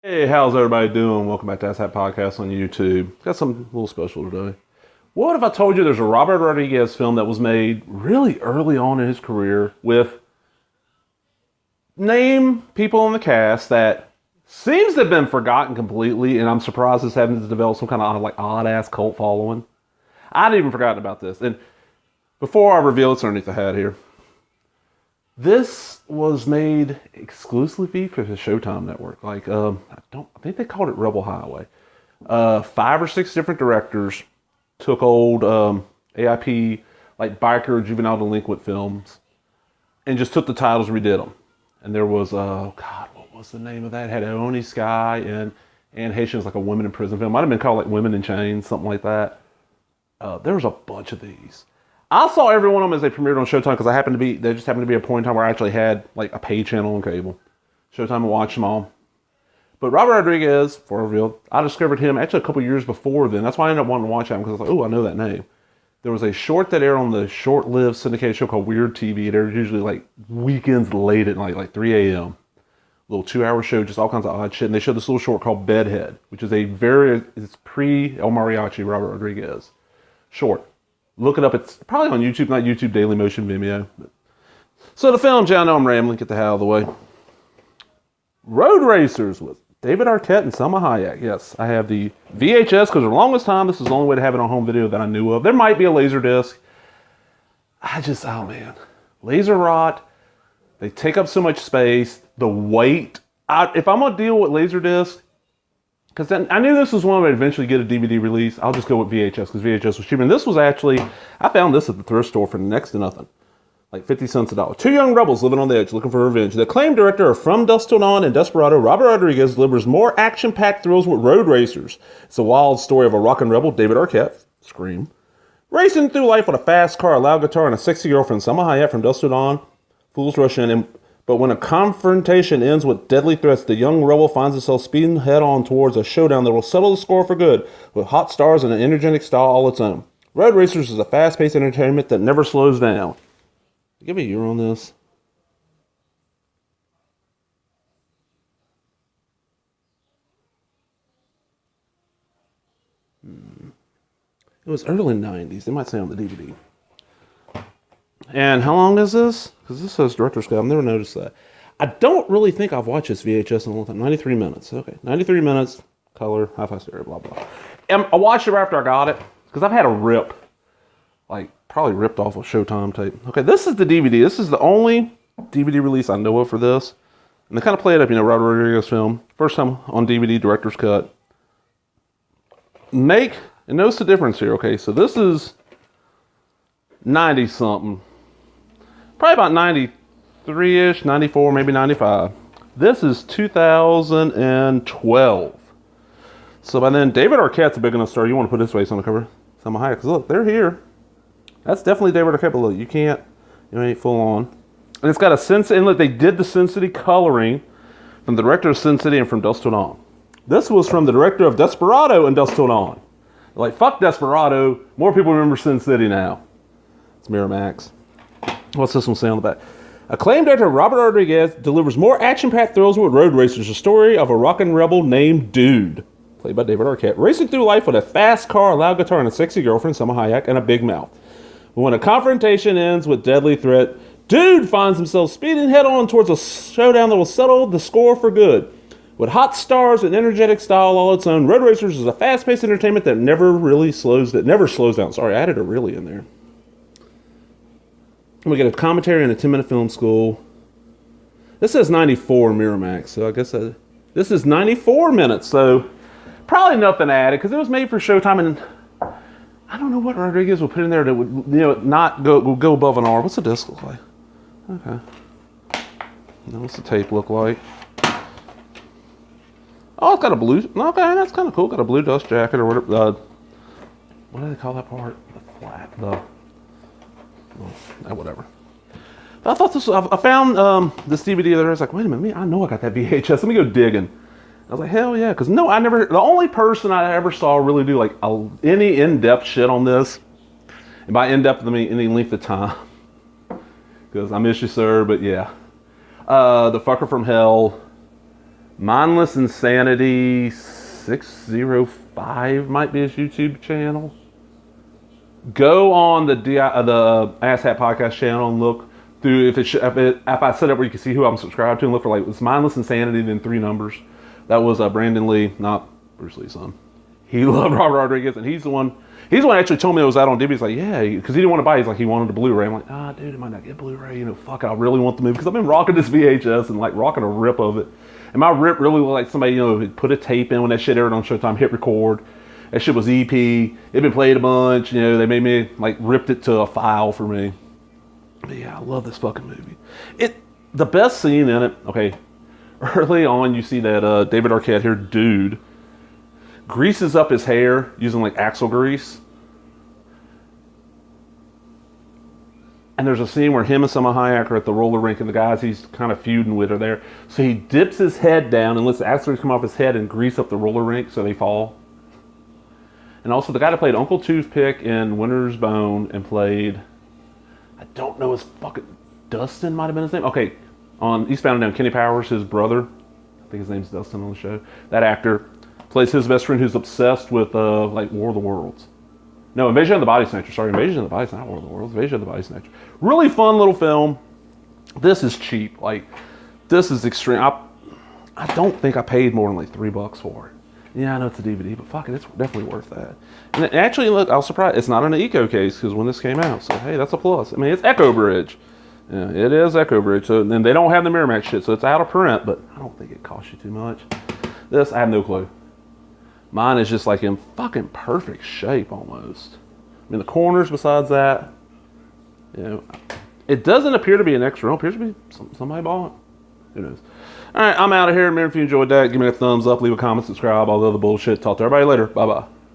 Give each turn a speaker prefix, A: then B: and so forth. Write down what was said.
A: Hey, how's everybody doing? Welcome back to Ask That Podcast on YouTube. Got something a little special today. What if I told you there's a Robert Rodriguez film that was made really early on in his career with name people in the cast that seems to have been forgotten completely, and I'm surprised it's having to develop some kind of like odd ass cult following. I'd even forgotten about this. And before I reveal what's underneath the hat here, this was made exclusively for the Showtime network. I think they called it Rebel Highway. 5 or 6 different directors took old AIP, like biker, juvenile delinquent films, and just took the titles and redid them. And there was, what was the name of that? It had Oni Sky and Anne Haitian's like a women in prison film. Might have been called like Women in Chains, something like that. There was a bunch of these. I saw every one of them as they premiered on Showtime because there just happened to be a point in time where I actually had like a pay channel on cable. Showtime and watched them all. But Robert Rodriguez, for reveal, I discovered him actually a couple years before then. That's why I ended up wanting to watch him because I was like, oh, I know that name. There was a short that aired on the short-lived syndicated show called Weird TV. It aired usually like weekends late at night, like 3 a.m. Little 2-hour show, just all kinds of odd shit. And they showed this little short called Bedhead, which is it's pre-El Mariachi Robert Rodriguez short. Look it up. It's probably on YouTube, not YouTube Daily Motion Vimeo. So the film, I know I'm rambling. Get the hell out of the way. Road Racers with David Arquette and Selma Hayek. Yes, I have the VHS because for the longest time, this is the only way to have it on home video that I knew of. There might be a laser disc. Oh man. Laser rot. They take up so much space. The weight. If I'm going to deal with laser disc, because I knew this was one that would eventually get a DVD release. I'll just go with VHS because VHS was cheaper. And this was actually, I found this at the thrift store for next to nothing. Like 50 cents a dollar. 2 young rebels living on the edge looking for revenge. The acclaimed director of From Dusk Till Dawn and Desperado, Robert Rodriguez, delivers more action-packed thrills with Road Racers. It's a wild story of a rock and rebel, David Arquette, Scream, racing through life with a fast car, a loud guitar, and a sexy girlfriend, Selma Hayek from Dusk Till Dawn. Fools rush in, but when a confrontation ends with deadly threats, the young rebel finds himself speeding head-on towards a showdown that will settle the score for good, with hot stars and an energetic style all its own. Road Racers is a fast-paced entertainment that never slows down. Give me a year on this. It was early 90s. They might say on the DVD. And how long is this? Because this says Director's Cut. I've never noticed that. I don't really think I've watched this VHS in a long time. 93 minutes. Okay. 93 minutes. Color. Hi-Fi stereo. Blah, blah. And I watched it right after I got it. Because I've had a rip. Like, probably ripped off a Showtime tape. Okay, this is the DVD. This is the only DVD release I know of for this. And they kind of play it up, Robert Rodriguez film. First time on DVD, Director's Cut. And notice the difference here, okay? So this is 90-something. Probably about 93-ish, 94, maybe 95. This is 2012. So by then, David Arquette's a big enough star. You want to put his face on the cover. Selma Hayek, because look, they're here. That's definitely David Arquette, but look, you ain't full on. And it's got a Sin City, and look, they did the Sin City coloring from the director of Sin City and from Dusk Till Dawn. This was from the director of Desperado and Dusk Till Dawn. Like, fuck Desperado. More people remember Sin City now. It's Miramax. What's this one say on the back? Acclaimed director Robert Rodriguez delivers more action-packed thrills with Road Racers, a story of a rockin' rebel named Dude, played by David Arquette, racing through life with a fast car, a loud guitar, and a sexy girlfriend, Selma Hayek, and a big mouth. But when a confrontation ends with deadly threat, Dude finds himself speeding head-on towards a showdown that will settle the score for good. With hot stars and energetic style all its own, Road Racers is a fast-paced entertainment that never slows down. Sorry, I added a really in there. We get a commentary and a 10-minute film school. This says 94 Miramax, so I guess this is 94 minutes, so probably nothing added, because it was made for Showtime, and I don't know what Rodriguez would put in there that would, not go above an R. What's the disc look like? Okay. Now what's the tape look like? Oh, it's got a blue, okay, that's kind of cool. Got a blue dust jacket or whatever. What do they call that part? The flat, whatever. But I thought I found this DVD the other day. I was like, wait a minute, I know I got that VHS. Let me go digging. I was like, hell yeah, because the only person I ever saw really do like any in-depth shit on this, and by in-depth I mean any length of time, because I miss you, sir, but yeah. The Fucker from Hell, Mindless Insanity 605 might be his YouTube channel. Go on the Ass Hat Podcast channel and look through if I set up where you can see who I'm subscribed to, and look for like it's Mindless Insanity then 3 numbers. That was Brandon Lee, not Bruce Lee's son. He loved Robert Rodriguez, and he's the one actually told me it was out on DVD. He's like, yeah, because he didn't want to buy it. He's like, he wanted a Blu-ray. I'm like, dude, it might not get Blu-ray. You know, fuck, I really want the movie because I've been rocking this VHS and like rocking a rip of it. And my rip really looked like somebody, you know, put a tape in when that shit aired on Showtime, hit record. That shit was EP. It'd been played a bunch. You know, they made me like ripped it to a file for me. But yeah, I love this fucking movie. The best scene in it. Okay, early on you see that David Arquette here, dude, greases up his hair using like axle grease. And there's a scene where him and Salma Hayek are at the roller rink, and the guys he's kind of feuding with are there. So he dips his head down and lets the axle grease come off his head and grease up the roller rink so they fall. And also the guy that played Uncle Toothpick in Winter's Bone and played, I don't know his fucking, Dustin might have been his name. Okay, on Eastbound and Down, Kenny Powers, his brother, I think his name's Dustin on the show. That actor plays his best friend who's obsessed with like War of the Worlds. No, Invasion of the Body Snatcher. Sorry, Invasion of the Body Snatcher, not War of the Worlds. Invasion of the Body Snatcher. Really fun little film. This is cheap. Like, this is extreme. I don't think I paid more than like $3 for it. Yeah, I know it's a DVD, but fuck it, it's definitely worth that. And actually, look, I was surprised. It's not an Eco case because when this came out, so hey, that's a plus. I mean, it's Echo Bridge. Yeah, it is Echo Bridge. So, and they don't have the Miramax shit, so it's out of print, but I don't think it costs you too much. This, I have no clue. Mine is just like in fucking perfect shape almost. I mean, the corners besides that, you know, it doesn't appear to be an extra. It appears to be somebody bought it. Who knows? All right, I'm out of here. Remember, if you enjoyed that, give me a thumbs up, leave a comment, subscribe, all the other bullshit. Talk to everybody later. Bye-bye.